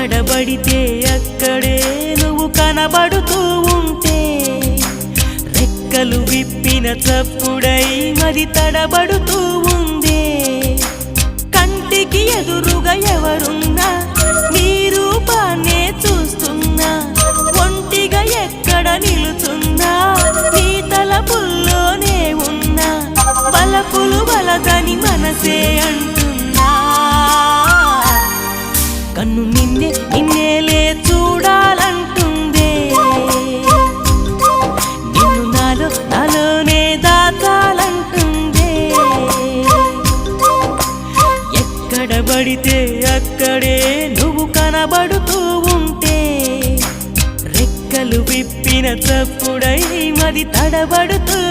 ఎక్కడబడితే అక్కడే నువ్వు కనబడుతూ ఉంటే రెక్కలు విప్పిన చప్పుడై మరి తడబడుతూ ఉందే కంటికి ఎదురుగా ఎవరున్నా నీ రూపాన్నే చూస్తున్నా ఒంటిగా ఎక్కడ నిలుచున్నా నీ తలపుల్లోనే ఉన్నా బలపులు వలదని మనసే అంటున్నా కన్ను నిన్నేలే చూడాలంటుందే నిన్ను నాలోనే దాచాలంటుందే ఎక్కడబడితే అక్కడే నువ్వు కనబడుతూ ఉంటే రెక్కలు విప్పిన చప్పుడై మరి తడబడుతూ